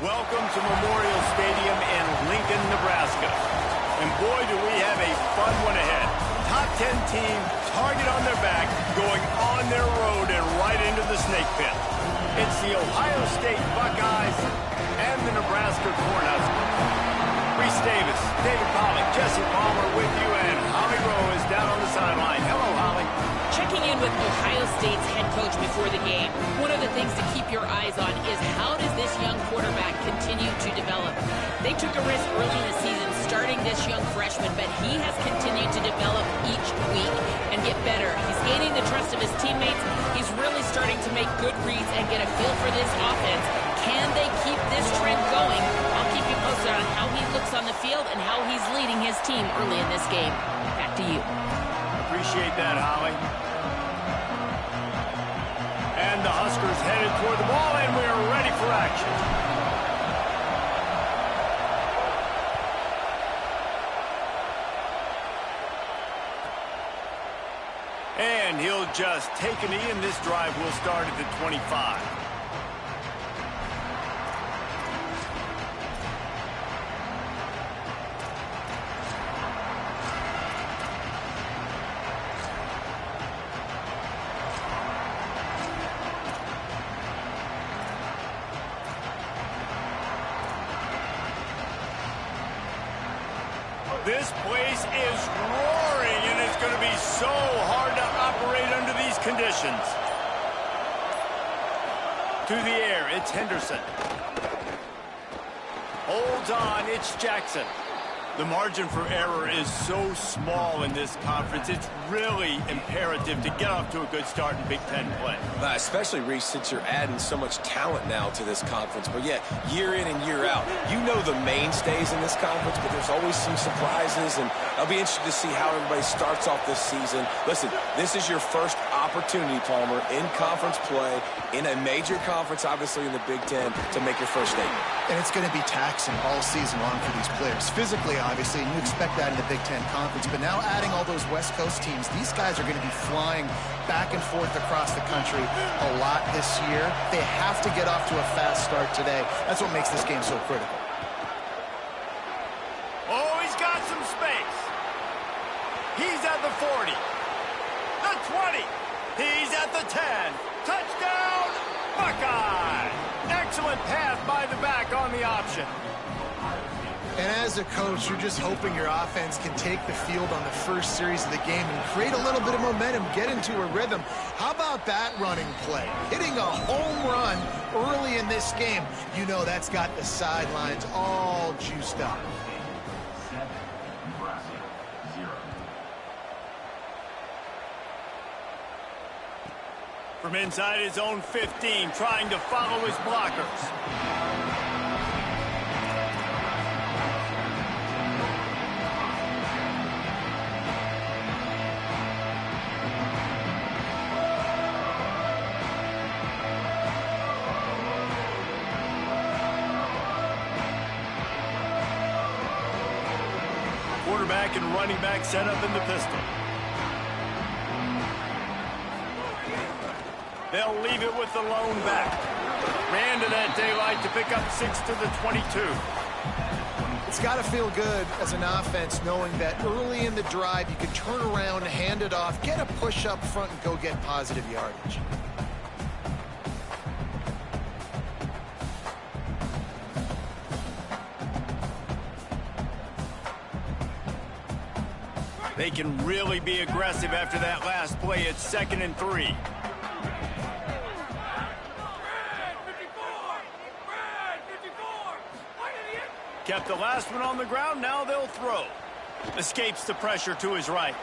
Welcome to Memorial Stadium in Lincoln, Nebraska. And boy, do we have a fun one ahead. Top 10 team, target on their back, going on their road and right into the snake pit. It's the Ohio State Buckeyes and the Nebraska Cornhuskers. Reese Davis, David Pollack, Jesse Palmer with you, and Holly Rowe is down on the sideline. Hello, Holly. Checking in with Ohio State's head coach before the game, one of the things to keep your eyes on is how does this young quarterback continue to develop? They took a risk early in the season starting this young freshman, but he has continued to develop each week and get better. He's gaining the trust of his teammates. He's really starting to make good reads and get a feel for this offense. Can they keep this trend going? I'll keep you posted on how he looks on the field and how he's leading his team early in this game. Back to you. Appreciate that, Holly. And the Huskers headed toward the ball, and we're ready for action. And he'll just take a knee, and this drive will start at the 25. This place is roaring, and it's going to be so hard to operate under these conditions. To the air, it's Henderson. Holds on, it's Jackson. The margin for error is so small in this conference. It's really imperative to get off to a good start in Big Ten play. Especially, Reese, since you're adding so much talent now to this conference. But, yeah, year in and year out, you know the mainstays in this conference, but there's always some surprises, and I'll be interested to see how everybody starts off this season. Listen, this is your first opportunity, Palmer, in conference play, in a major conference, obviously in the Big Ten, to make your first statement. And it's going to be taxing all season long for these players. Physically, obviously, and you expect that in the Big Ten Conference. But now adding all those West Coast teams, these guys are going to be flying back and forth across the country a lot this year. They have to get off to a fast start today. That's what makes this game so critical. Oh, he's got some space. He's at the 40. The 20. He's at the 10. Touchdown, Buckeye! Excellent pass by the back on the option. And as a coach, you're just hoping your offense can take the field on the first series of the game and create a little bit of momentum, get into a rhythm. How about that running play? Hitting a home run early in this game. You know that's got the sidelines all juiced up. From inside his own 15, trying to follow his blockers. Quarterback and running back set up in the pistol. They'll leave it with the lone back. Ran to that daylight to pick up 6 to the 22. It's got to feel good as an offense knowing that early in the drive you can turn around, hand it off, get a push up front, and go get positive yardage. They can really be aggressive after that last play. It's 2nd and 3. Kept the last one on the ground. Now they'll throw. Escapes the pressure to his right.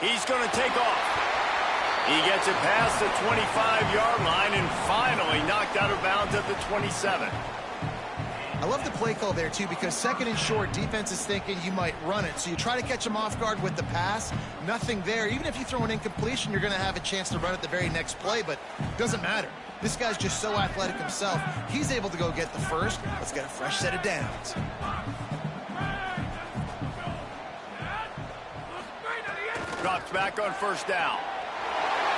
He's going to take off. He gets it past the 25-yard line and finally knocked out of bounds at the 27. I love the play call there, too, because 2nd and short, defense is thinking you might run it. So you try to catch them off guard with the pass. Nothing there. Even if you throw an incompletion, you're going to have a chance to run it the very next play, but it doesn't matter. This guy's just so athletic himself. He's able to go get the first. Let's get a fresh set of downs. Drops back on 1st down.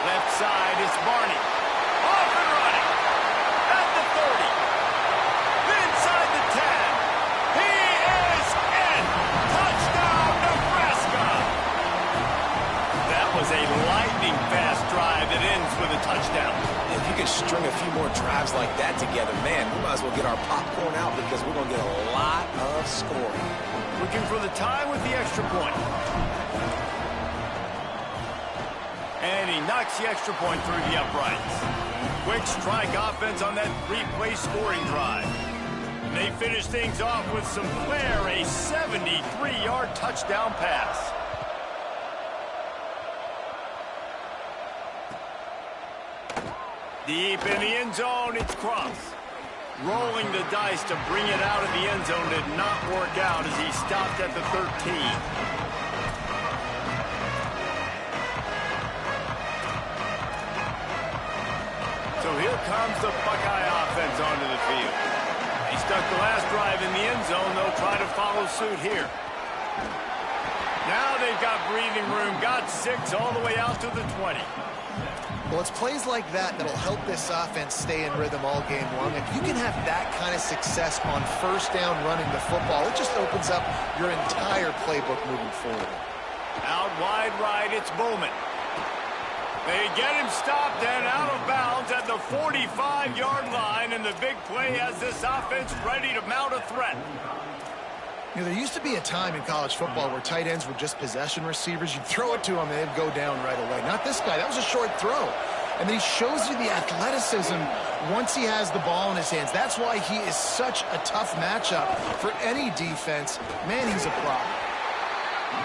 Left side, it's Barney. Off and running. At the 30. Inside. string a few more drives like that together, man, we might as well get our popcorn out because we're going to get a lot of scoring. Looking for the tie with the extra point. And he knocks the extra point through the uprights. Quick strike offense on that three-play scoring drive. And they finish things off with some flair, a 73-yard touchdown pass. Deep in the end zone, it's Cross. Rolling the dice to bring it out of the end zone did not work out as he stopped at the 13. So here comes the Buckeye offense onto the field. He stuck the last drive in the end zone. They'll try to follow suit here. Now they've got breathing room, got 6 all the way out to the 20. Well, it's plays like that that'll help this offense stay in rhythm all game long. If you can have that kind of success on first down running the football, it just opens up your entire playbook moving forward. Out wide right, it's Bowman. They get him stopped and out of bounds at the 45-yard line, and the big play has this offense ready to mount a threat. You know, there used to be a time in college football where tight ends were just possession receivers. You'd throw it to him and they'd go down right away. Not this guy. That was a short throw. And then he shows you the athleticism once he has the ball in his hands. That's why he is such a tough matchup for any defense. Man, he's a problem.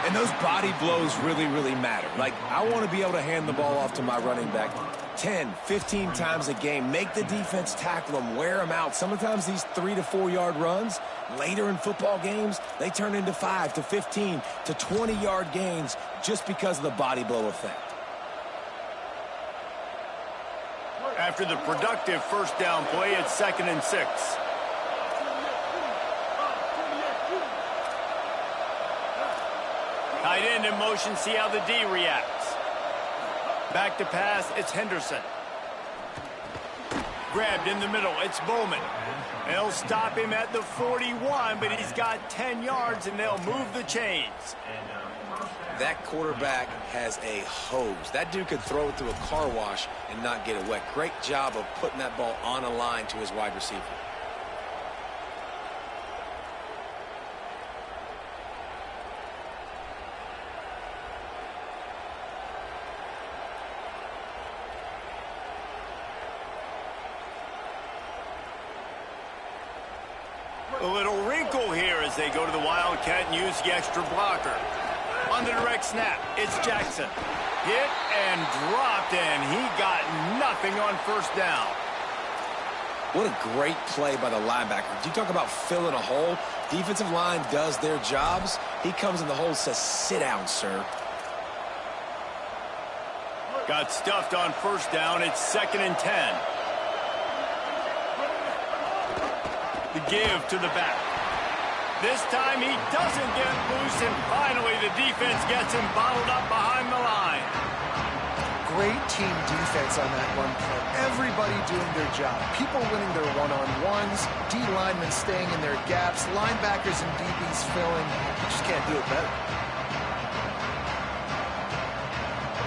And those body blows really, really matter. Like, I want to be able to hand the ball off to my running back 10, 15 times a game. Make the defense tackle them, wear them out. Sometimes these 3 to 4 yard runs, later in football games, they turn into 5 to 15 to 20-yard gains just because of the body blow effect. After the productive first down play, it's 2nd and 6. Tight end in motion, see how the D reacts. Back to pass, it's Henderson. Grabbed in the middle, it's Bowman. They'll stop him at the 41, but he's got 10 yards, and they'll move the chains. That quarterback has a hose. That dude could throw it through a car wash and not get it wet. Great job of putting that ball on a line to his wide receiver. A little wrinkle here as they go to the Wildcat and use the extra blocker. On the direct snap, it's Jackson. Hit and dropped, and he got nothing on first down. What a great play by the linebacker. You talk about filling a hole. Defensive line does their jobs. He comes in the hole and says, "Sit down, sir." Got stuffed on first down. It's 2nd and 10. The give to the back. This time he doesn't get loose, and finally the defense gets him bottled up behind the line. Great team defense on that one play. Everybody doing their job. People winning their one-on-ones, D linemen staying in their gaps, linebackers and DBs filling. You just can't do it better.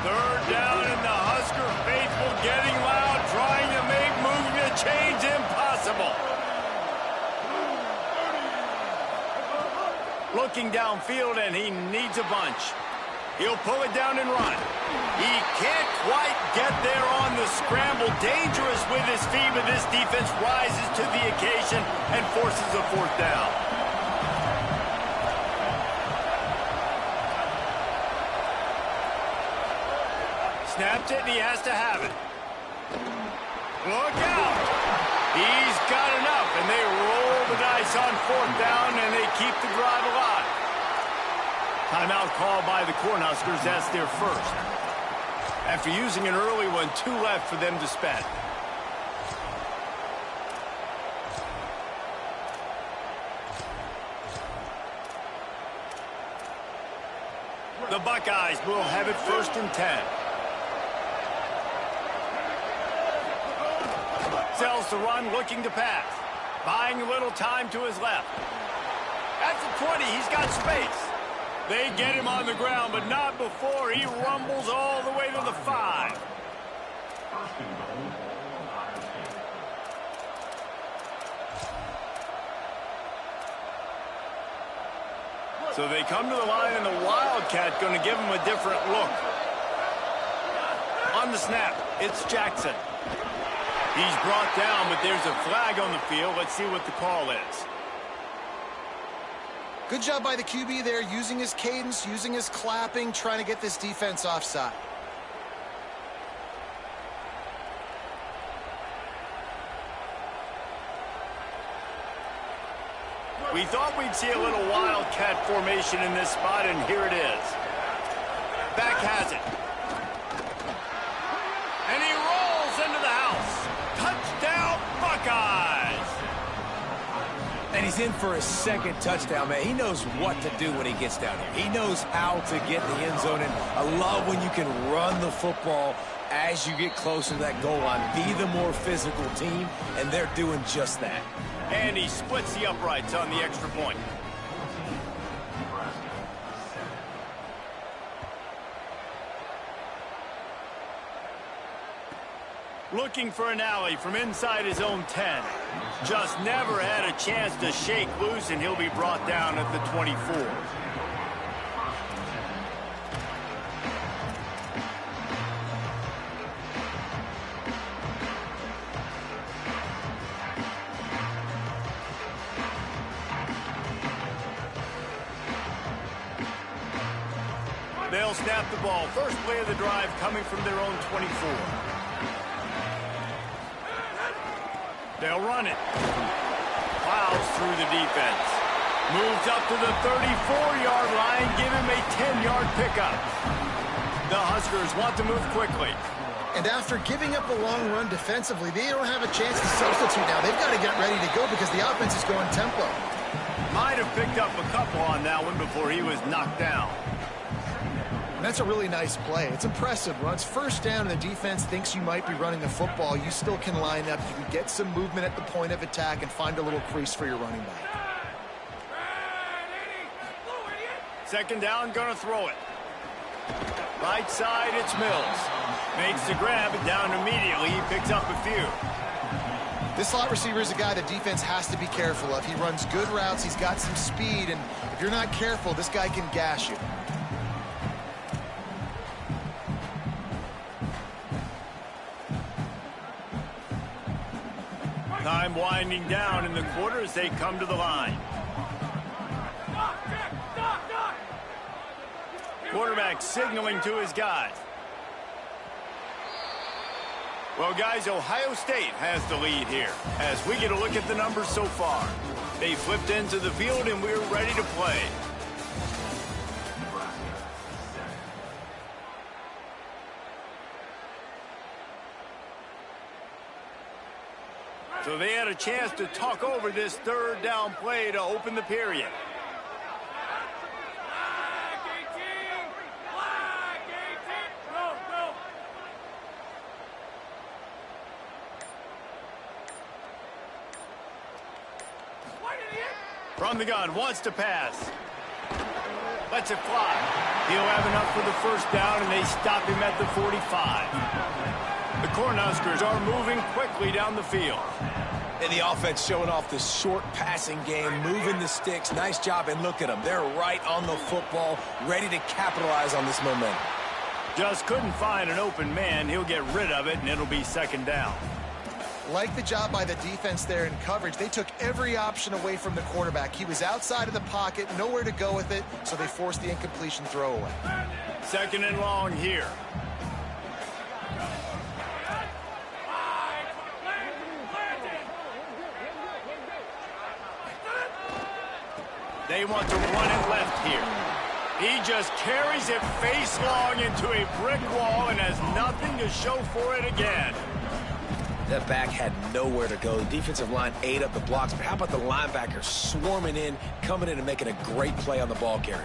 3rd down, and the Husker faithful getting loud, trying to make moving the chains impossible. Looking downfield, and he needs a bunch. He'll pull it down and run. He can't quite get there on the scramble. Dangerous with his feet, but this defense rises to the occasion and forces a 4th down. Snaps it, and he has to have it. Look out! He's got enough, and they roll the dice on 4th down, and they keep the drive alive. Timeout called by the Cornhuskers. That's their first. After using an early one, 2 left for them to spend. The Buckeyes will have it 1st and 10. Sells the run, looking to pass. Buying a little time to his left. At the 20, he's got space. They get him on the ground, but not before he rumbles all the way to the 5. So they come to the line, and the Wildcat going to give them a different look. On the snap, it's Jackson. He's brought down, but there's a flag on the field. Let's see what the call is. Good job by the QB there, using his cadence, using his clapping, trying to get this defense offside. We thought we'd see a little Wildcat formation in this spot, and here it is. Back has it. And he rolls into the house. Touchdown, Buckeyes! And he's in for his second touchdown, man. He knows what to do when he gets down here. He knows how to get in the end zone, and I love when you can run the football as you get closer to that goal line. Be the more physical team, and they're doing just that. And he splits the uprights on the extra point. Looking for an alley from inside his own 10. Just never had a chance to shake loose, and he'll be brought down at the 24. They'll snap the ball. First play of the drive coming from their own 24. They'll run it. Plows through the defense. Moves up to the 34-yard line. Give him a 10-yard pickup. The Huskers want to move quickly. And after giving up a long run defensively, they don't have a chance to substitute now. They've got to get ready to go because the offense is going tempo. Might have picked up a couple on that one before he was knocked down. That's a really nice play. It's impressive. Runs first down, and the defense thinks you might be running the football. You still can line up. You can get some movement at the point of attack and find a little crease for your running back. Second down, gonna throw it. Right side, it's Mills. Makes the grab, and down immediately. He picks up a few. This slot receiver is a guy the defense has to be careful of. He runs good routes. He's got some speed, and if you're not careful, this guy can gash you. Time winding down in the quarter as they come to the line. Quarterback signaling to his guys. Well, guys, Ohio State has the lead here as we get a look at the numbers so far. They flipped into the field, and we're ready to play. So they had a chance to talk over this third down play to open the period. From the gun, wants to pass. Lets it fly. He'll have enough for the first down, and they stop him at the 45. The Cornhuskers are moving quickly down the field. And the offense showing off the short passing game, moving the sticks. Nice job, and look at them. They're right on the football, ready to capitalize on this momentum. Just couldn't find an open man. He'll get rid of it, and it'll be second down. Like the job by the defense there in coverage. They took every option away from the quarterback. He was outside of the pocket, nowhere to go with it, so they forced the incompletion throwaway. Second and long here. They want to run it left here. He just carries it face long into a brick wall and has nothing to show for it again. That back had nowhere to go. The defensive line ate up the blocks, but how about the linebackers swarming in, coming in and making a great play on the ball carrier?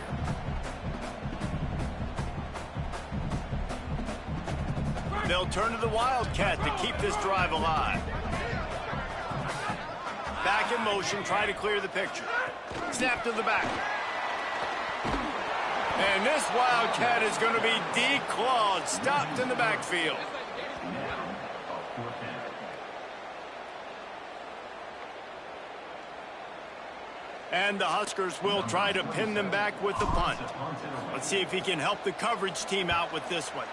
They'll turn to the Wildcat to keep this drive alive. Back in motion, try to clear the picture. Snap to the back. And this Wildcat is going to be declawed, stopped in the backfield. And the Huskers will try to pin them back with the punt. Let's see if he can help the coverage team out with this one.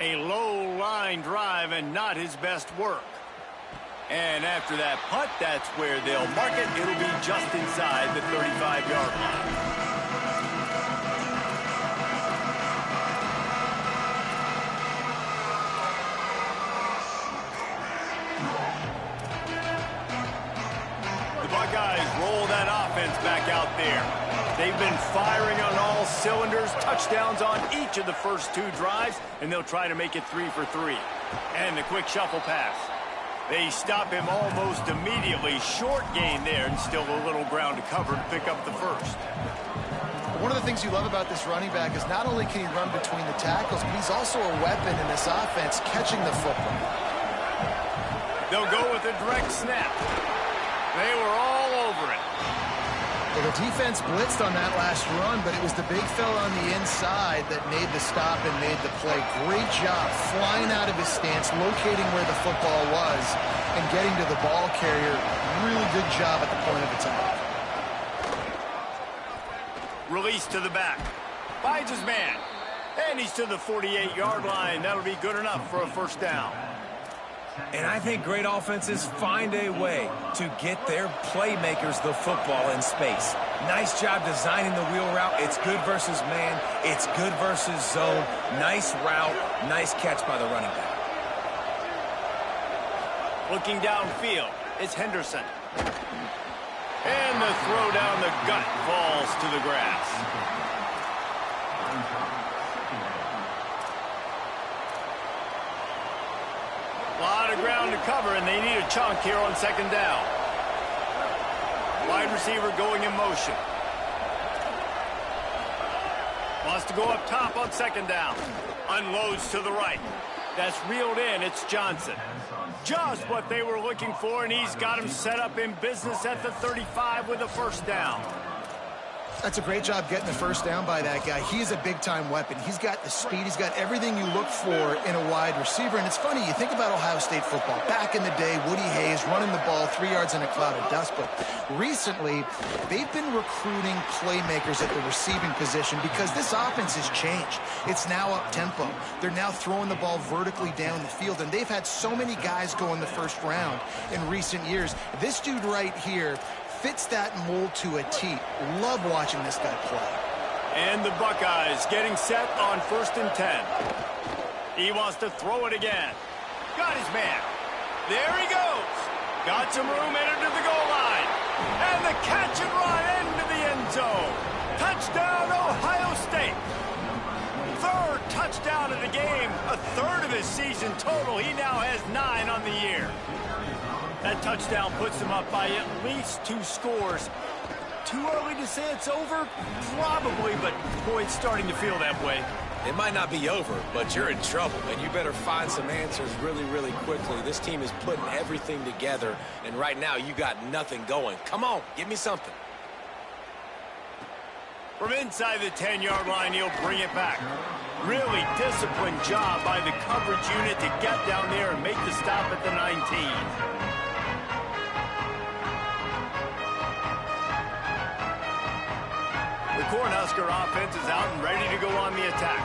A low line drive and not his best work. And after that punt, that's where they'll mark it. It'll be just inside the 35-yard line. The Buckeyes roll that offense back out there. They've been firing on all cylinders, touchdowns on each of the first 2 drives, and they'll try to make it 3 for 3. And the quick shuffle pass. They stop him almost immediately. Short gain there, and still a little ground to cover to pick up the first. One of the things you love about this running back is not only can he run between the tackles, but he's also a weapon in this offense, catching the football. They'll go with a direct snap. They were all over it. Well, the defense blitzed on that last run, but it was the big fella on the inside that made the stop and made the play. Great job flying out of his stance, locating where the football was, and getting to the ball carrier. Really good job at the point of attack. Release to the back. Finds his man. And he's to the 48-yard line. That'll be good enough for a first down. And I think great offenses find a way to get their playmakers the football in space. Nice job designing the wheel route. It's good versus man. It's good versus zone. Nice route. Nice catch by the running back. Looking downfield, it's Henderson. And the throw down the gut falls to the grass. A lot of ground to cover, and they need a chunk here on second down. Wide receiver going in motion. Wants to go up top on second down. Unloads to the right. That's reeled in. It's Johnson. Just what they were looking for, and he's got him set up in business at the 35 with a first down. That's a great job getting the first down by that guy. He's a big-time weapon. He's got the speed. He's got everything you look for in a wide receiver. And it's funny, you think about Ohio State football. Back in the day, Woody Hayes running the ball 3 yards in a cloud of dust. But recently, they've been recruiting playmakers at the receiving position because this offense has changed. It's now up-tempo. They're now throwing the ball vertically down the field. And they've had so many guys go in the first round in recent years. This dude right here fits that mold to a T. Love watching this guy play. And the Buckeyes getting set on 1st and 10. He wants to throw it again. Got his man. There he goes. Got some room, entered to the goal line. And the catch and run into the end zone. Touchdown, Ohio State. 3rd touchdown of the game. A 3rd of his season total. He now has 9 on the year. That touchdown puts him up by at least 2 scores. Too early to say it's over? Probably, but boy, it's starting to feel that way. It might not be over, but you're in trouble, and you better find some answers really, really quickly. This team is putting everything together, and right now you got nothing going. Come on, give me something. From inside the 10-yard line, he'll bring it back. Really disciplined job by the coverage unit to get down there and make the stop at the 19. The Cornhusker offense is out and ready to go on the attack.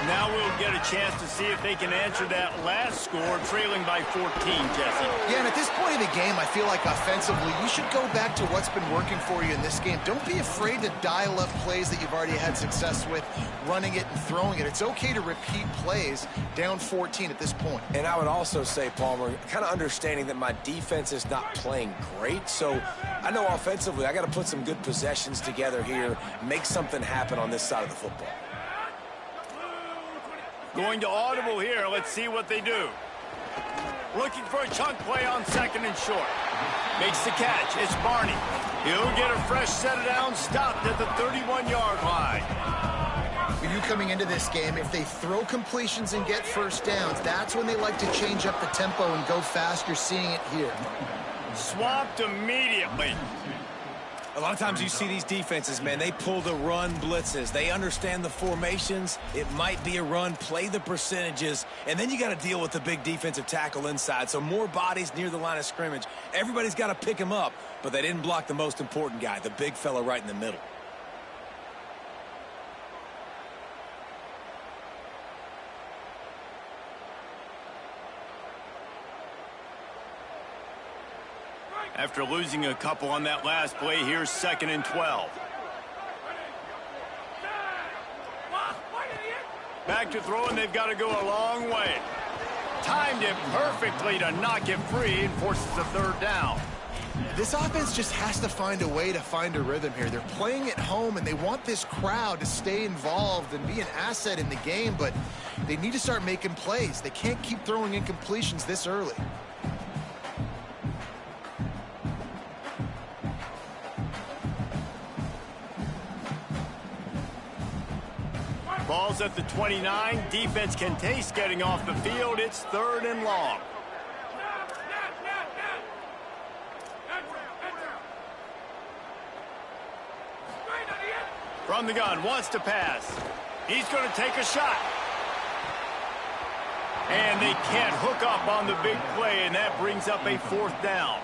Now we'll get a chance to see if they can answer that last score, trailing by 14, Jesse. Yeah, and at this point of the game, I feel like offensively, you should go back to what's been working for you in this game. Don't be afraid to dial up plays that you've already had success with, running it and throwing it. It's okay to repeat plays down 14 at this point. And I would also say, Palmer, kind of understanding that my defense is not playing great, so I know offensively I got to put some good possessions together here, make something happen on this side of the football. Going to audible here. Let's see what they do. Looking for a chunk play on 2nd and short. Makes the catch. It's Barney. He'll get a fresh set of downs, stopped at the 31-yard line. For you coming into this game, if they throw completions and get first downs, that's when they like to change up the tempo and go fast. You're seeing it here. Swamped immediately. A lot of times you see these defenses, man, they pull the run blitzes. They understand the formations. It might be a run, play the percentages, and then you got to deal with the big defensive tackle inside. So more bodies near the line of scrimmage. Everybody's got to pick him up, but they didn't block the most important guy, the big fella right in the middle. After losing a couple on that last play, here's 2nd and 12. Back to throw, and they've got to go a long way. Timed it perfectly to knock it free and forces a 3rd down. This offense just has to find a way to find a rhythm here. They're playing at home, and they want this crowd to stay involved and be an asset in the game, but they need to start making plays. They can't keep throwing incompletions this early. Ball's at the 29. Defense can taste getting off the field. It's 3rd and long. From the gun, wants to pass. He's going to take a shot. And they can't hook up on the big play, and that brings up a 4th down.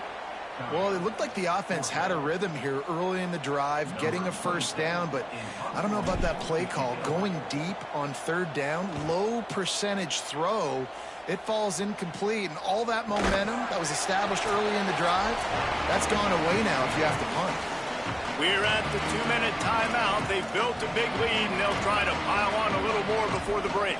Well, it looked like the offense had a rhythm here early in the drive, getting a 1st down, but I don't know about that play call. Going deep on 3rd down, low percentage throw, it falls incomplete, and all that momentum that was established early in the drive, that's gone away now if you have to punt. We're at the 2-minute timeout. They've built a big lead, and they'll try to pile on a little more before the break.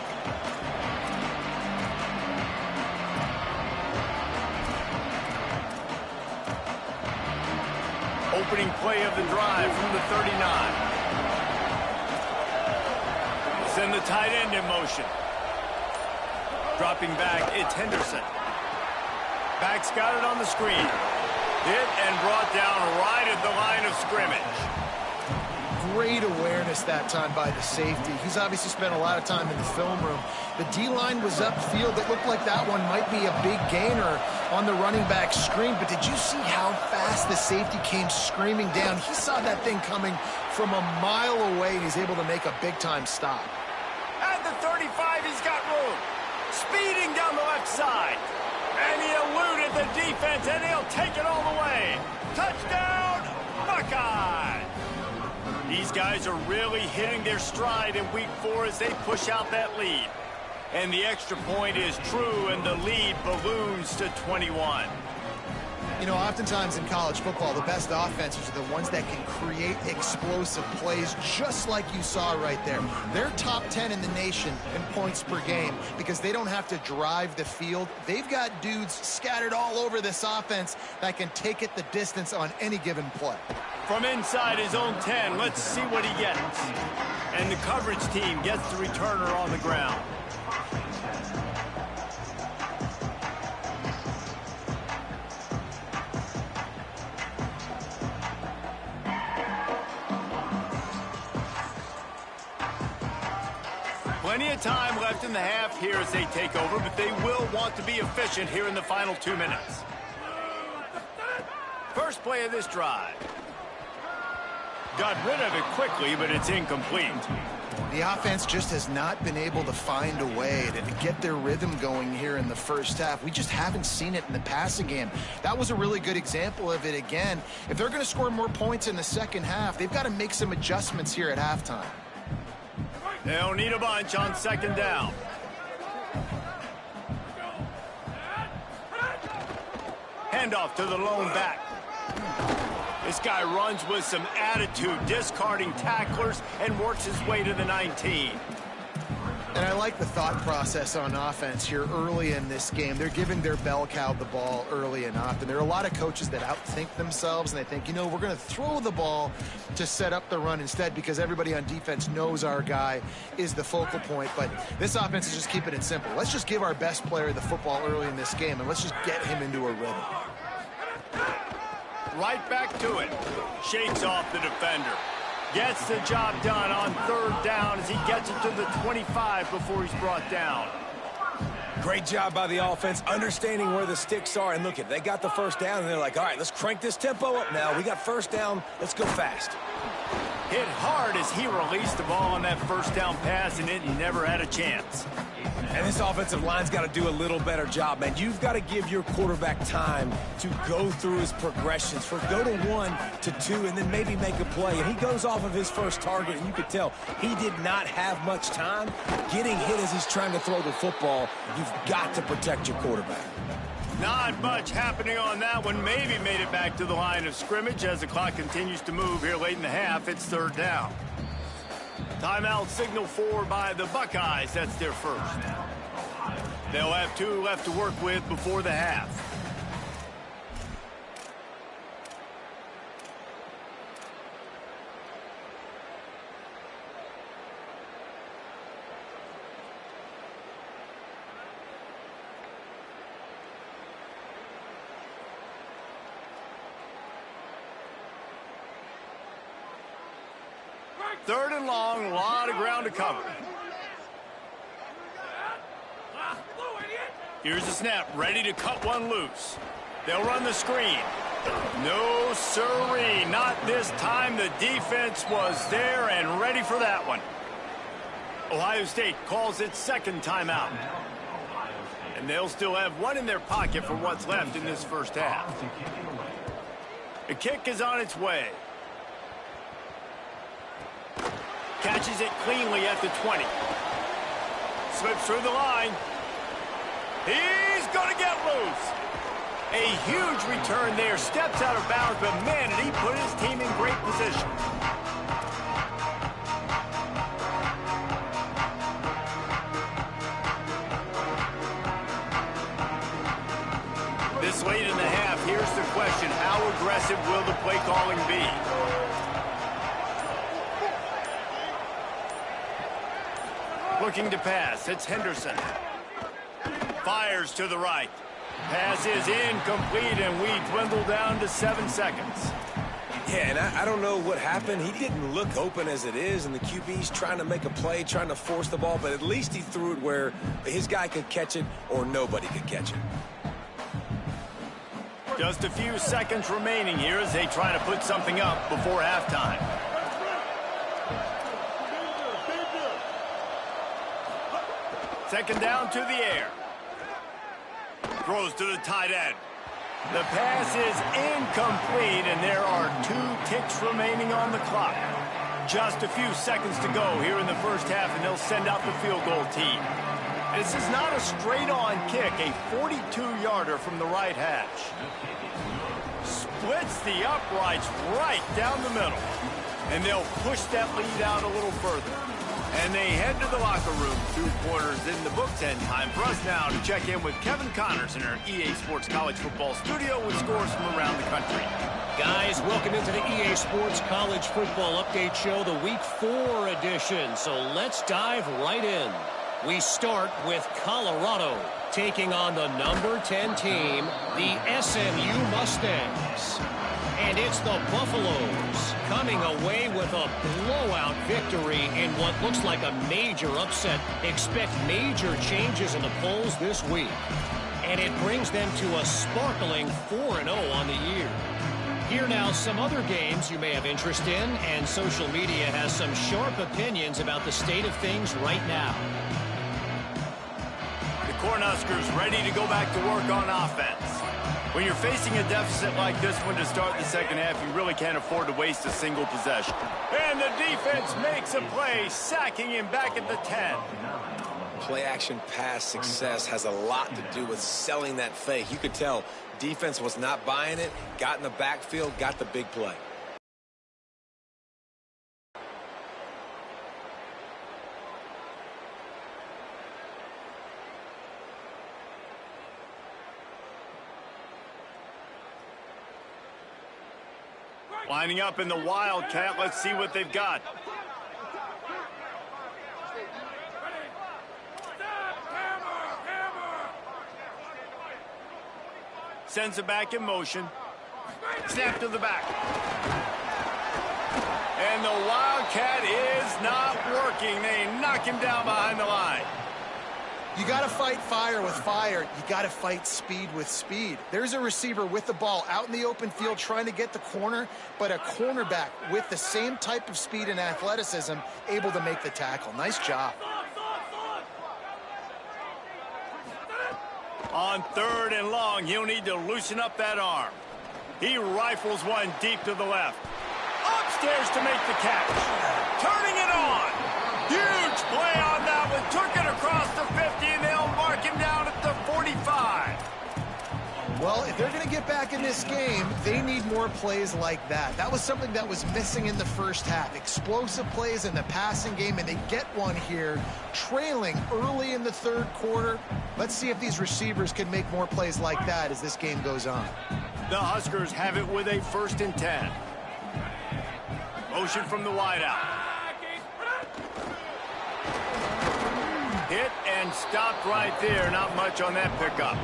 Opening play of the drive from the 39. Send the tight end in motion. Dropping back, it's Henderson. Back's got it on the screen. Hit and brought down right at the line of scrimmage. Great awareness that time by the safety. He's obviously spent a lot of time in the film room. The D-line was upfield. It looked like that one might be a big gainer on the running back screen, but did you see how fast the safety came screaming down? He saw that thing coming from a mile away, and he's able to make a big-time stop. At the 35, he's got room. Speeding down the left side. And he eluded the defense, and he'll take it all the way. Touchdown, Buckeye! These guys are really hitting their stride in week 4 as they push out that lead. And the extra point is true, and the lead balloons to 21. You know, oftentimes in college football, the best offenses are the ones that can create explosive plays, just like you saw right there. They're top 10 in the nation in points per game because they don't have to drive the field. They've got dudes scattered all over this offense that can take it the distance on any given play. From inside his own 10, let's see what he gets. And the coverage team gets the returner on the ground. Plenty of time left in the half here as they take over, but they will want to be efficient here in the final 2 minutes. First play of this drive. Got rid of it quickly, but it's incomplete. The offense just has not been able to find a way to get their rhythm going here in the first half. We just haven't seen it in the passing game. That was a really good example of it again. If they're going to score more points in the second half, they've got to make some adjustments here at halftime. They'll need a bunch on 2nd down. Handoff to the lone back. This guy runs with some attitude, discarding tacklers, and works his way to the 19. And I like the thought process on offense here early in this game. They're giving their bell cow the ball early and often. There are a lot of coaches that outthink themselves, and they think, you know, we're going to throw the ball to set up the run instead because everybody on defense knows our guy is the focal point. But this offense is just keeping it simple. Let's just give our best player the football early in this game, and let's just get him into a rhythm. Right back to it. Shakes off the defender. Gets the job done on 3rd down as he gets it to the 25 before he's brought down. Great job by the offense, understanding where the sticks are. And look, they got the first down, and they're like, all right, let's crank this tempo up now. We got first down. Let's go fast. Hit hard as he released the ball on that first down pass, and it never had a chance. And this offensive line's got to do a little better job, man. You've got to give your quarterback time to go through his progressions, for go to 1 to 2, and then maybe make a play. And he goes off of his first target, and you could tell he did not have much time getting hit as he's trying to throw the football. You've got to protect your quarterback. Not much happening on that one. Maybe made it back to the line of scrimmage as the clock continues to move here late in the half. It's third down. Timeout signal for by the Buckeyes. That's their first. They'll have 2 left to work with before the half. Third and long, a lot of ground to cover. Here's the snap, ready to cut one loose. They'll run the screen. No siree, not this time. The defense was there and ready for that one. Ohio State calls its second timeout. And they'll still have one in their pocket for what's left in this first half. The kick is on its way. Catches it cleanly at the 20. Slips through the line. He's going to get loose. A huge return there. Steps out of bounds, but man, did he put his team in great position. This late in the half, here's the question. How aggressive will the play calling be? Looking to pass. It's Henderson. Fires to the right. Pass is incomplete, and we dwindle down to 7 seconds. Yeah, and I don't know what happened. He didn't look open as it is, and the QB's trying to make a play, trying to force the ball, but at least he threw it where his guy could catch it or nobody could catch it. Just a few seconds remaining here as they try to put something up before halftime. Second down to the air. Throws to the tight end. The pass is incomplete, and there are 2 ticks remaining on the clock. Just a few seconds to go here in the first half, and they'll send out the field goal team. This is not a straight-on kick, a 42-yarder from the right hash. Splits the uprights right down the middle, and they'll push that lead out a little further. And they head to the locker room. 2 quarters in the books, and time for us now to check in with Kevin Connors in our EA Sports College Football studio with scores from around the country. Guys, welcome into the EA Sports College Football Update Show, the Week 4 edition. So let's dive right in. We start with Colorado taking on the number 10 team, the SMU Mustangs. And it's the Buffaloes coming away with a blowout victory in what looks like a major upset. Expect major changes in the polls this week. And it brings them to a sparkling 4-0 on the year. Here now, some other games you may have interest in, and social media has some sharp opinions about the state of things right now. The Cornhuskers ready to go back to work on offense. When you're facing a deficit like this one to start the second half, you really can't afford to waste a single possession. And the defense makes a play, sacking him back at the 10. Play-action pass success has a lot to do with selling that fake. You could tell defense was not buying it, got in the backfield, got the big play. Lining up in the Wildcat. Let's see what they've got. Sends it back in motion. Snap to the back. And the Wildcat is not working. They knock him down behind the line. You got to fight fire with fire. You got to fight speed with speed. There's a receiver with the ball out in the open field trying to get the corner, but a cornerback with the same type of speed and athleticism able to make the tackle. Nice job. On 3rd and long, he'll need to loosen up that arm. He rifles one deep to the left. Upstairs to make the catch. Turning it on. Huge play on that one. Took it across the 50, and they'll mark him down at the 45. Well, if they're going to get back in this game, they need more plays like that. That was something that was missing in the first half. Explosive plays in the passing game, and they get one here, trailing early in the 3rd quarter. Let's see if these receivers can make more plays like that as this game goes on. The Huskers have it with a 1st and 10. Motion from the wideout. Hit and stopped right there. Not much on that pickup.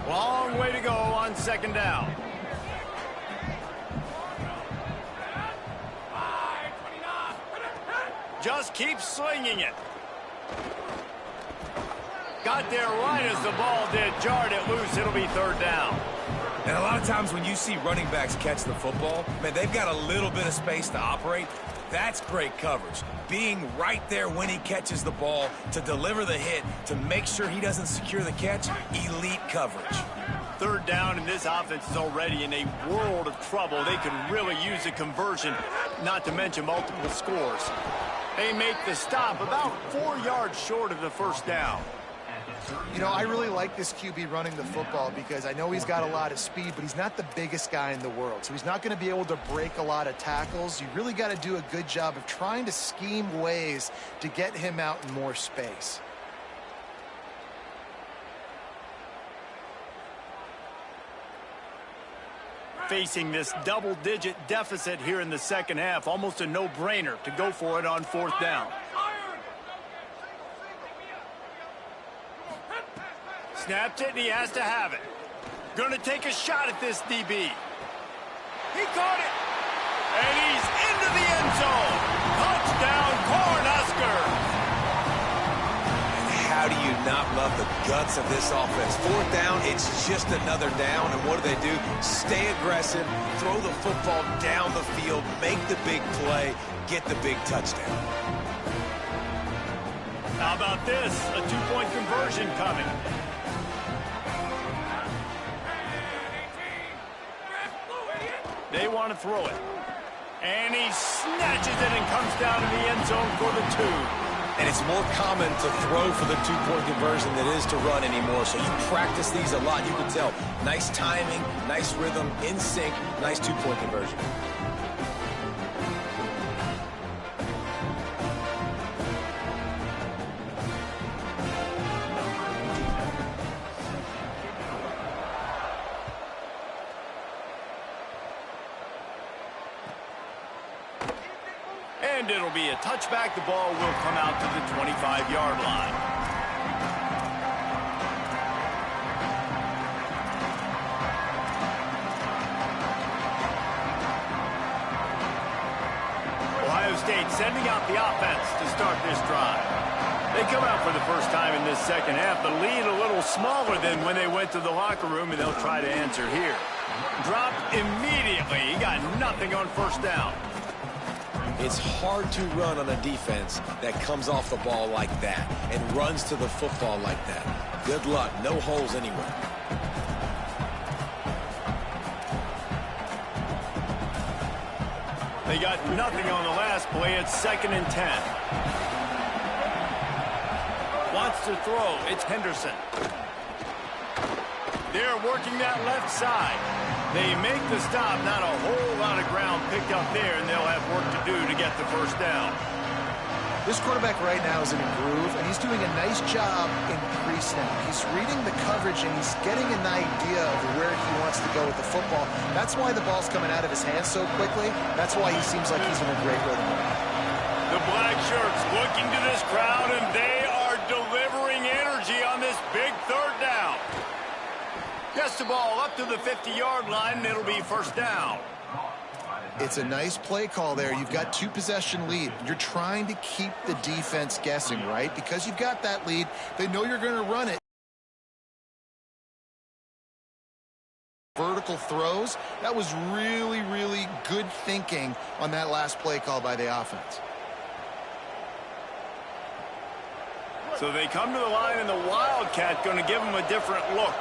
Long way to go on 2nd down. Just keep slinging it. Got there right as the ball did. Jarred it loose. It'll be 3rd down. And a lot of times when you see running backs catch the football, man, they've got a little bit of space to operate. That's great coverage. Being right there when he catches the ball to deliver the hit, to make sure he doesn't secure the catch, elite coverage. 3rd down, and this offense is already in a world of trouble. They could really use a conversion, not to mention multiple scores. They make the stop about 4 yards short of the 1st down. You know, I really like this QB running the football because I know he's got a lot of speed, but he's not the biggest guy in the world. So he's not going to be able to break a lot of tackles. You really got to do a good job of trying to scheme ways to get him out in more space. Facing this double-digit deficit here in the 2nd half, almost a no-brainer to go for it on 4th down. Snapped it, and he has to have it. Gonna take a shot at this DB. He caught it, and he's into the end zone. Touchdown, Cornhuskers. How do you not love the guts of this offense? 4th down, it's just another down, and what do? Stay aggressive, throw the football down the field, make the big play, get the big touchdown. How about this? A 2-point conversion coming. They want to throw it. And he snatches it and comes down to the end zone for the 2. And it's more common to throw for the 2-point conversion than it is to run anymore. So you practice these a lot. You can tell. Nice timing, nice rhythm, in sync, nice 2-point conversion. And it'll be a touchback. The ball will come out to the 25-yard line. Ohio State sending out the offense to start this drive. They come out for the first time in this 2nd half. The lead a little smaller than when they went to the locker room, and they'll try to answer here. Dropped immediately. He got nothing on 1st down. It's hard to run on a defense that comes off the ball like that and runs to the football like that. Good luck. No holes anywhere. They got nothing on the last play. It's 2nd and 10. Wants to throw. It's Henderson. They're working that left side. They make the stop. Not a whole lot of ground picked up there, and they'll have work to do to get the 1st down. This quarterback right now is in a groove, and he's doing a nice job in pre-snap. He's reading the coverage, and he's getting an idea of where he wants to go with the football. That's why the ball's coming out of his hands so quickly. That's why he seems like he's in a great rhythm. The black shirts looking to this crowd, and they are delivering energy on this big 3rd down. Gets the ball up to the 50-yard line, and it'll be 1st down. It's a nice play call there. You've got 2-possession lead. You're trying to keep the defense guessing, right? Because you've got that lead, they know you're going to run it. Vertical throws. That was really, really good thinking on that last play call by the offense. So they come to the line, and the Wildcat going to give them a different look.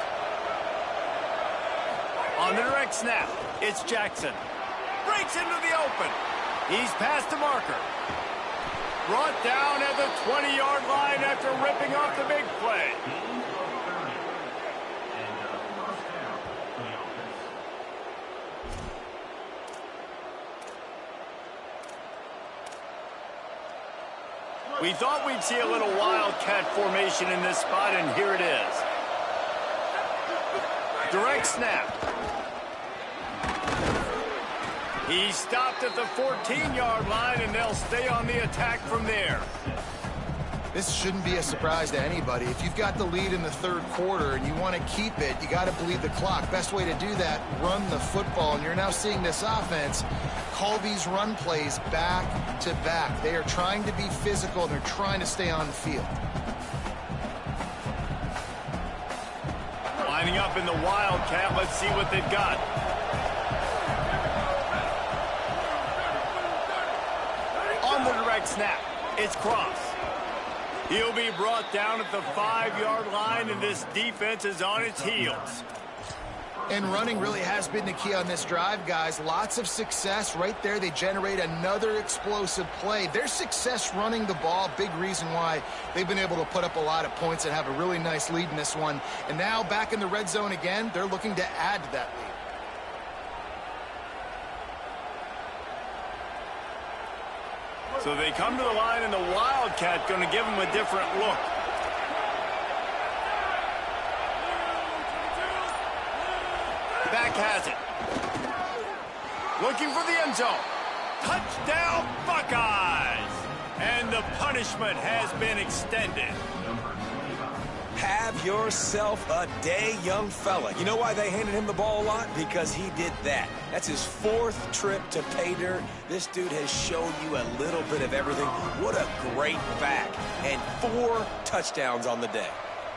On the direct snap, it's Jackson. Breaks into the open. He's past the marker. Brought down at the 20-yard line after ripping off the big play. We thought we'd see a little Wildcat formation in this spot, and here it is. Direct snap. He stopped at the 14-yard line, and they'll stay on the attack from there. This shouldn't be a surprise to anybody. If you've got the lead in the third quarter and you want to keep it, you got to bleed the clock. Best way to do that, run the football. And you're now seeing this offense call these run plays back to back. They are trying to be physical, and they're trying to stay on the field. Lining up in the Wildcat, let's see what they've got. On the direct snap, it's Cross. He'll be brought down at the 5-yard line, and this defense is on its heels. And running really has been the key on this drive, guys. Lots of success right there. They generate another explosive play. Their success running the ball, big reason why they've been able to put up a lot of points and have a really nice lead in this one. And now back in the red zone again, they're looking to add to that lead. So they come to the line, and the Wildcat going to give them a different look. Back has it. Looking for the end zone. Touchdown, Buckeyes! And the punishment has been extended. Have yourself a day, young fella. You know why they handed him the ball a lot? Because he did that. That's his 4th trip to pay dirt. This dude has shown you a little bit of everything. What a great back. And 4 touchdowns on the day.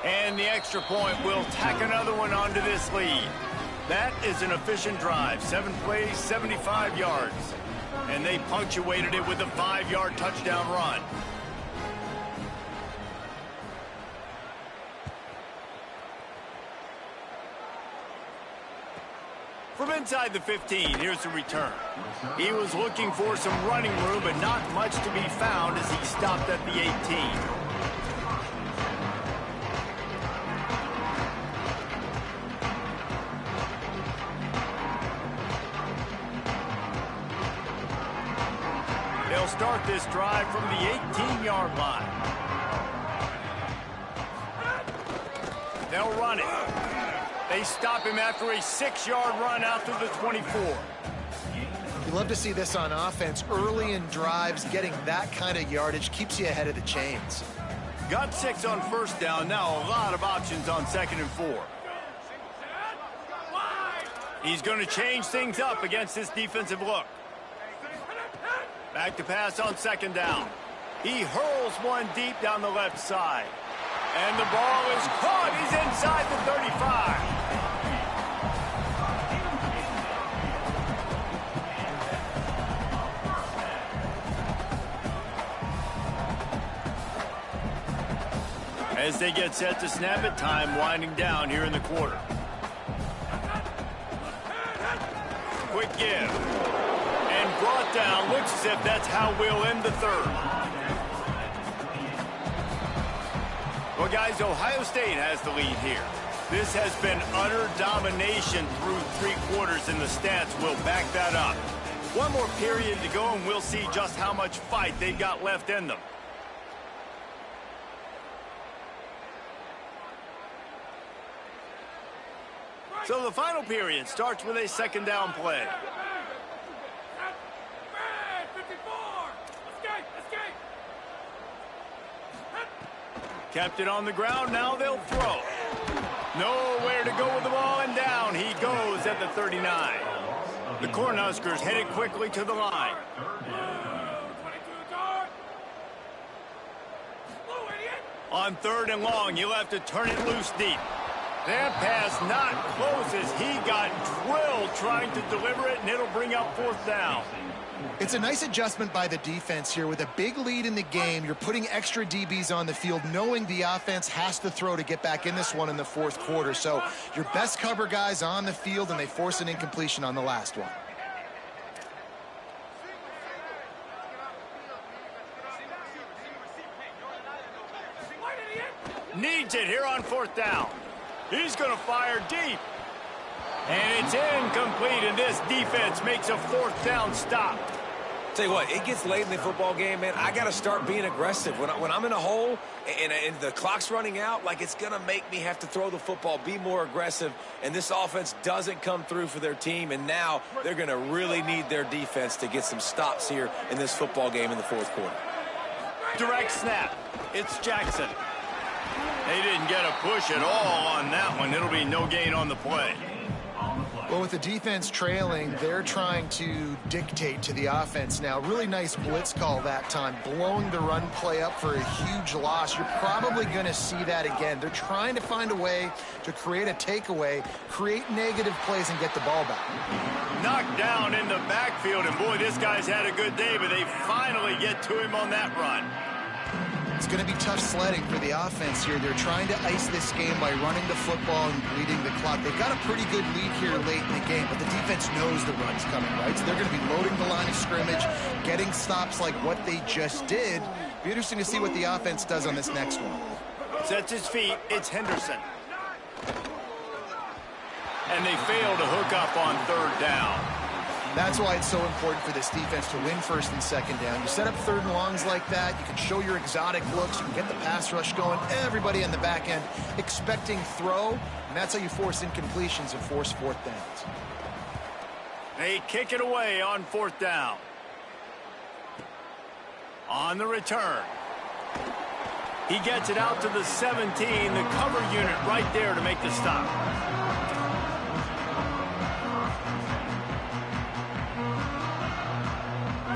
And the extra point will tack another one onto this lead. That is an efficient drive. 7 plays, 75 yards. And they punctuated it with a 5-yard touchdown run. From inside the 15, here's the return. He was looking for some running room, but not much to be found as he stopped at the 18. They'll start this drive from the 18-yard line. They'll run it. They stop him after a 6-yard run out to the 24. You love to see this on offense. Early in drives, getting that kind of yardage keeps you ahead of the chains. Got 6 on first down. Now a lot of options on 2nd and 4. He's going to change things up against this defensive look. Back to pass on 2nd down. He hurls one deep down the left side. And the ball is caught. He's inside the 35. As they get set to snap it, time winding down here in the quarter. Quick give. And brought down. Looks as if that's how we'll end the 3rd. Well, guys, Ohio State has the lead here. This has been utter domination through 3 quarters, and the stats will back that up. One more period to go, and we'll see just how much fight they've got left in them. So the final period starts with a 2nd down play. Kept it on the ground, now they'll throw. Nowhere to go with the ball, and down he goes at the 39. The Cornhuskers headed quickly to the line. On 3rd and long, you'll have to turn it loose deep. That pass not close as he got drilled trying to deliver it, and it'll bring up 4th down. It's a nice adjustment by the defense here. With a big lead in the game, you're putting extra DBs on the field, knowing the offense has to throw to get back in this one in the 4th quarter. So your best cover guys on the field, and they force an incompletion on the last one. Needs it here on 4th down. He's going to fire deep. And it's incomplete, and this defense makes a 4th down stop. Tell you what, it gets late in the football game, man. I got to start being aggressive. When I'm in a hole and the clock's running out, like, it's going to make me have to throw the football, be more aggressive, and this offense doesn't come through for their team, and now they're going to really need their defense to get some stops here in this football game in the 4th quarter. Direct snap. It's Jackson. They didn't get a push at all on that one. It'll be no gain on the play. Well, with the defense trailing, they're trying to dictate to the offense now. Really nice blitz call that time, blowing the run play up for a huge loss. You're probably going to see that again. They're trying to find a way to create a takeaway, create negative plays, and get the ball back. Knocked down in the backfield, and boy, this guy's had a good day, but they finally get to him on that run. It's going to be tough sledding for the offense here. They're trying to ice this game by running the football and bleeding the clock. They've got a pretty good lead here late in the game, but the defense knows the run's coming, right? So they're going to be loading the line of scrimmage, getting stops like what they just did. Be interesting to see what the offense does on this next one. Sets his feet. It's Henderson. And they fail to hook up on 3rd down. That's why it's so important for this defense to win 1st and 2nd down. You set up 3rd and longs like that, you can show your exotic looks, you can get the pass rush going, everybody on the back end expecting throw, and that's how you force incompletions and force 4th downs. They kick it away on 4th down. On the return. He gets it out to the 17, the cover unit right there to make the stop.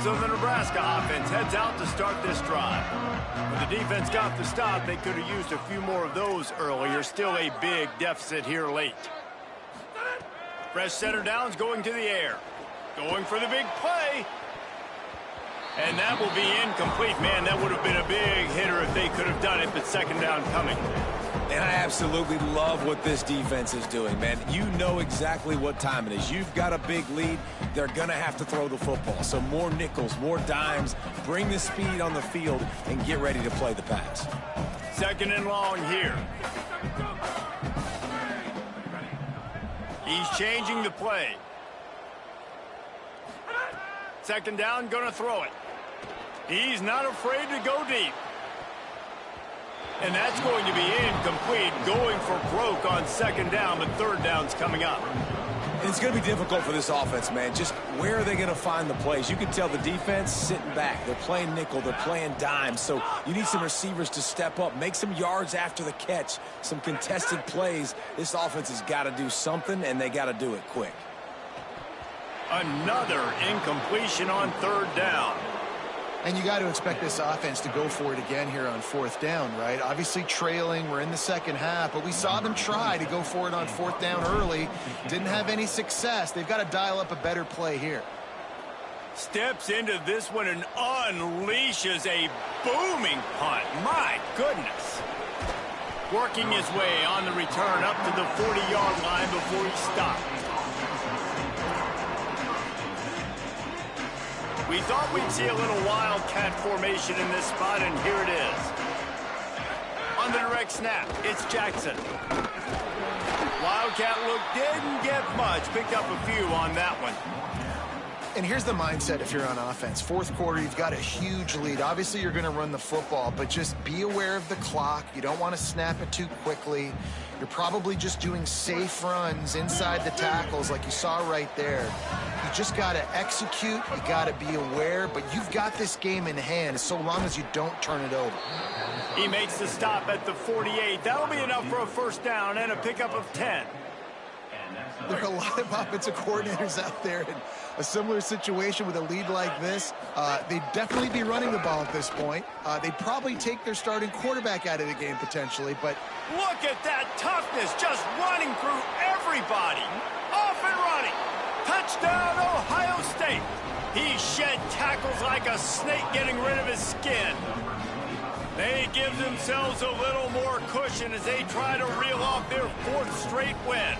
So the Nebraska offense heads out to start this drive. When the defense got the stop, they could have used a few more of those earlier. Still a big deficit here late. Fresh center downs going to the air. Going for the big play. And that will be incomplete. Man, that would have been a big hitter if they could have done it, but 2nd down coming. And I absolutely love what this defense is doing, man. You know exactly what time it is. You've got a big lead. They're going to have to throw the football. So more nickels, more dimes, bring the speed on the field, and get ready to play the pass. 2nd and long here. He's changing the play. 2nd down, going to throw it. He's not afraid to go deep. And that's going to be incomplete, going for broke on 2nd down, but 3rd down's coming up. And it's going to be difficult for this offense, man. Just where are they going to find the plays? You can tell the defense sitting back. They're playing nickel. They're playing dime. So you need some receivers to step up, make some yards after the catch, some contested plays. This offense has got to do something, and they got to do it quick. Another incompletion on 3rd down. And you got to expect this offense to go for it again here on 4th down, right? Obviously trailing, we're in the 2nd half, but we saw them try to go for it on 4th down early. Didn't have any success. They've got to dial up a better play here. Steps into this one and unleashes a booming punt. My goodness. Working his way on the return up to the 40-yard line before he stopped. We thought we'd see a little wildcat formation in this spot, and here it is. On the direct snap, it's Jackson. Wildcat look didn't get much. Picked up a few on that one. And here's the mindset if you're on offense. 4th quarter, you've got a huge lead. Obviously, you're going to run the football, but just be aware of the clock. You don't want to snap it too quickly. You're probably just doing safe runs inside the tackles like you saw right there. You just got to execute. You got to be aware, but you've got this game in hand so long as you don't turn it over. He makes the stop at the 48. That'll be enough for a 1st down and a pickup of 10. There are a lot of offensive coordinators out there in a similar situation with a lead like this. They'd definitely be running the ball at this point. They'd probably take their starting quarterback out of the game potentially, but look at that toughness, just running through everybody. Off and running. Touchdown, Ohio State. He shed tackles like a snake getting rid of his skin. They give themselves a little more cushion as they try to reel off their 4th straight win.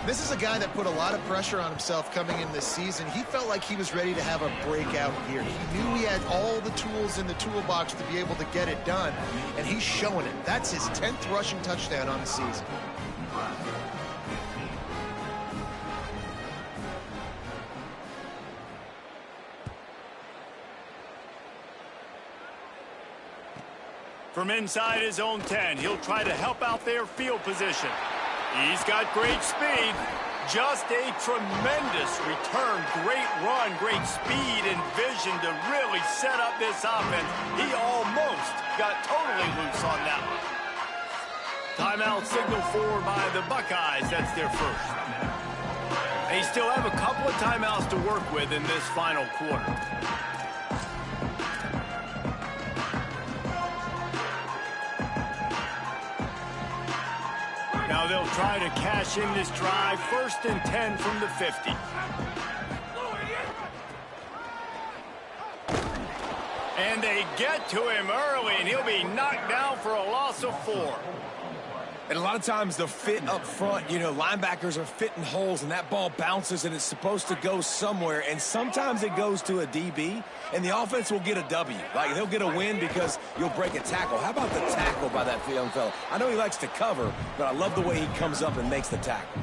this is a guy that put a lot of pressure on himself coming in this season. He felt like he was ready to have a breakout year. He knew he had all the tools in the toolbox to be able to get it done, and he's showing it. That's his 10th rushing touchdown on the season. From inside his own 10, he'll try to help out their field position. He's got great speed. Just a tremendous return. Great run, great speed and vision to really set up this offense. He almost got totally loose on that one. Timeout signal for by the Buckeyes. That's their first. They still have a couple of timeouts to work with in this final quarter. Now they'll try to cash in this drive. 1st and 10 from the 50. And they get to him early, and he'll be knocked down for a loss of 4. And a lot of times the fit up front, you know, linebackers are fitting holes, and that ball bounces, and it's supposed to go somewhere. And sometimes it goes to a DB, and the offense will get a W. Like, they'll get a win because you'll break a tackle. How about the tackle by that young fella? I know he likes to cover, but I love the way he comes up and makes the tackle.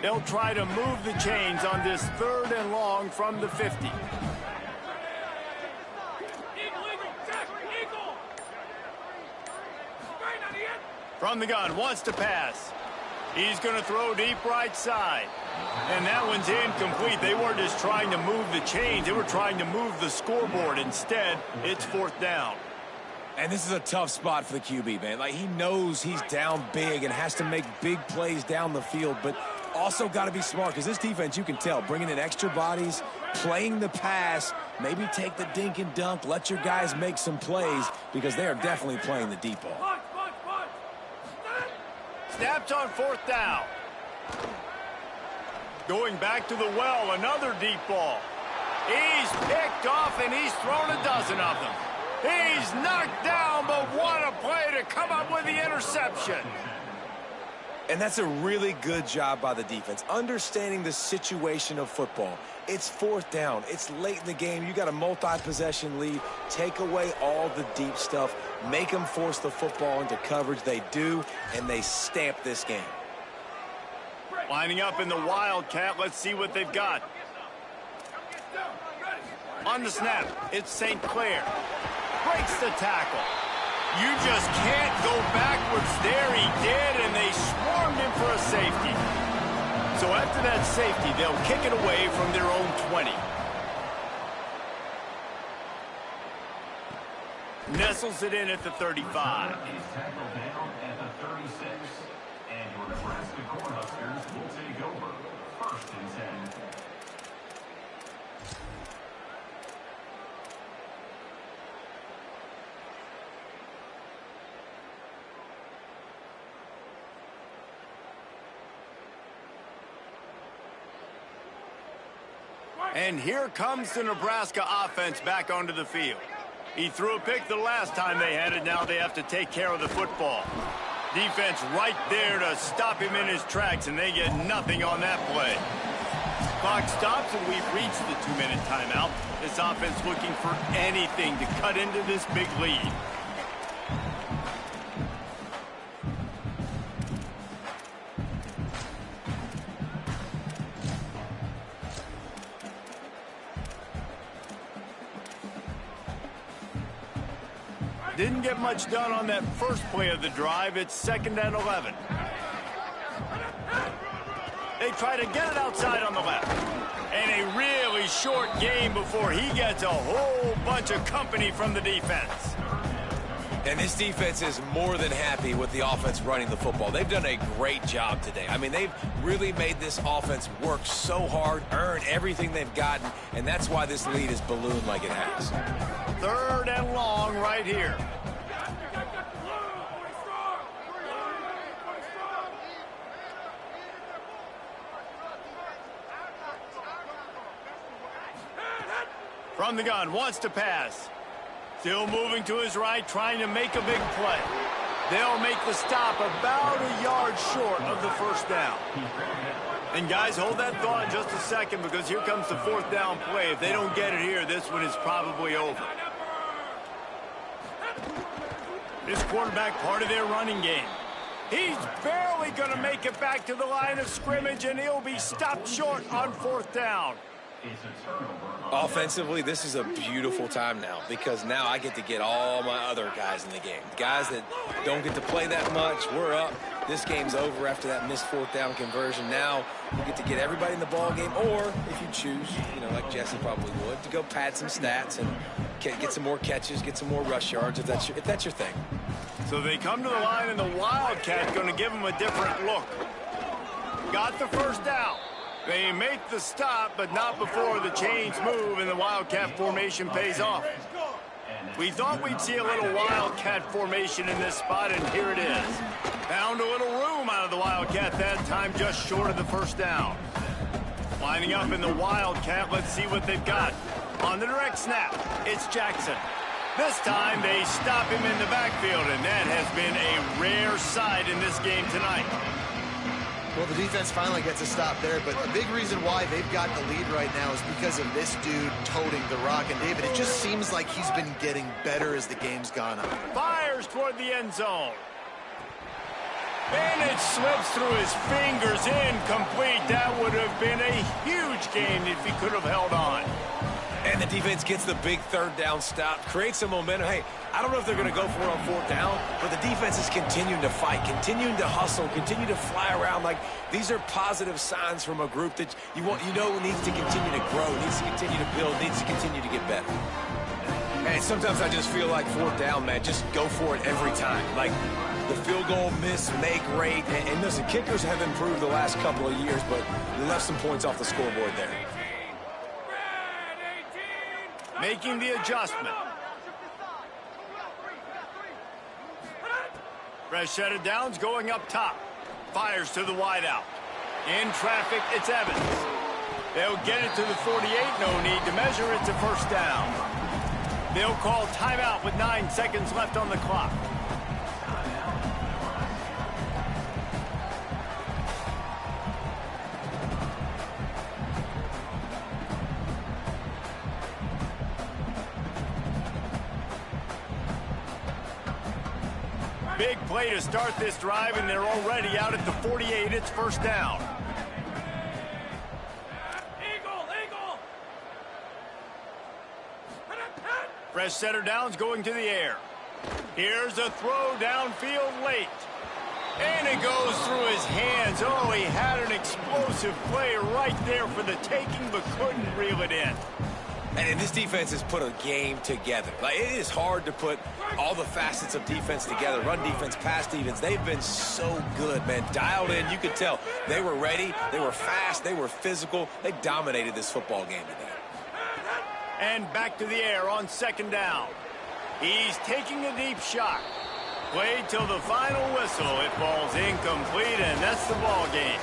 They'll try to move the chains on this 3rd and long from the 50. From the gun, wants to pass. He's going to throw deep right side. And that one's incomplete. They weren't just trying to move the chains. They were trying to move the scoreboard. Instead, it's 4th down. And this is a tough spot for the QB, man. Like, he knows he's down big and has to make big plays down the field, but also got to be smart because this defense, you can tell, bringing in extra bodies, playing the pass, maybe take the dink and dunk, let your guys make some plays because they are definitely playing the deep ball. Snaps on 4th down. Going back to the well, another deep ball. He's picked off and he's thrown a dozen of them. He's knocked down, but what a play to come up with the interception. And that's a really good job by the defense, understanding the situation of football. It's 4th down. It's late in the game. You got a multi-possession lead. Take away all the deep stuff. Make them force the football into coverage. They do, and they stamp this game. Lining up in the Wildcat. Let's see what they've got. On the snap, it's St. Clair. Breaks the tackle. You just can't go backwards there. He did, and they swarmed him for a safety. So after that safety, they'll kick it away from their own 20. Nestles it in at the 35. Is tackled down at the 36, and your Nebraska Cornhuskers will take over. 1st and 10. And here comes the Nebraska offense back onto the field. He threw a pick the last time they had it. Now they have to take care of the football. Defense right there to stop him in his tracks, and they get nothing on that play. Clock stops, and we've reached the 2-minute timeout. This offense looking for anything to cut into this big lead. Didn't get much done on that first play of the drive. It's 2nd and 11. They try to get it outside on the left. And a really short game before he gets a whole bunch of company from the defense. And this defense is more than happy with the offense running the football. They've done a great job today. I mean, they've really made this offense work so hard, earn everything they've gotten, and that's why this lead is ballooned like it has. 3rd and long right here. From the gun, wants to pass. Still moving to his right, trying to make a big play. They'll make the stop about a yard short of the 1st down. And guys, hold that thought just a second, because here comes the 4th down play. If they don't get it here, this one is probably over. This quarterback, part of their running game. He's barely going to make it back to the line of scrimmage, and he'll be stopped short on 4th down. Offensively, this is a beautiful time now, because now I get to get all my other guys in the game. Guys that don't get to play that much, we're up. This game's over after that missed 4th down conversion. Now we get to get everybody in the ball game, or if you choose, like Jesse probably would, to go pad some stats and get some more catches, get some more rush yards, if that's your thing. So they come to the line, and the Wildcat going to give them a different look. Got the 1st down. They make the stop, but not before the chains move and the Wildcat formation pays off. We thought we'd see a little Wildcat formation in this spot, and here it is. Found a little room out of the Wildcat that time, just short of the 1st down. Lining up in the Wildcat, let's see what they've got. On the direct snap, it's Jackson. This time they stop him in the backfield, and that has been a rare sight in this game tonight. Well, the defense finally gets a stop there, but a big reason why they've got the lead right now is because of this dude toting the rock. And, David, it just seems like he's been getting better as the game's gone on. Fires toward the end zone. And it slips through his fingers, incomplete. That would have been a huge gain if he could have held on. And the defense gets the big 3rd down stop, creates some momentum. Hey, I don't know if they're going to go for it on 4th down, but the defense is continuing to fight, continuing to hustle, continue to fly around. Like, these are positive signs from a group that needs to continue to grow, needs to continue to build, needs to continue to get better. And sometimes I just feel like 4th down, man, just go for it every time. Like, the field goal miss, make rate, and listen, kickers have improved the last couple of years, but they left some points off the scoreboard there. Making the adjustment. Fresh set of downs going up top. Fires to the wideout. In traffic, it's Evans. They'll get it to the 48. No need to measure it to 1st down. They'll call timeout with 9 seconds left on the clock. Big play to start this drive, and they're already out at the 48. It's 1st down. Fresh setter downs going to the air. Here's a throw downfield late. And it goes through his hands. Oh, he had an explosive play right there for the taking, but couldn't reel it in. And this defense has put a game together. Like, it is hard to put all the facets of defense together. Run defense, pass defense. They've been so good, man. Dialed in. You could tell they were ready. They were fast. They were physical. They dominated this football game today. And back to the air on 2nd down. He's taking a deep shot. Played till the final whistle. It falls incomplete, and that's the ball game.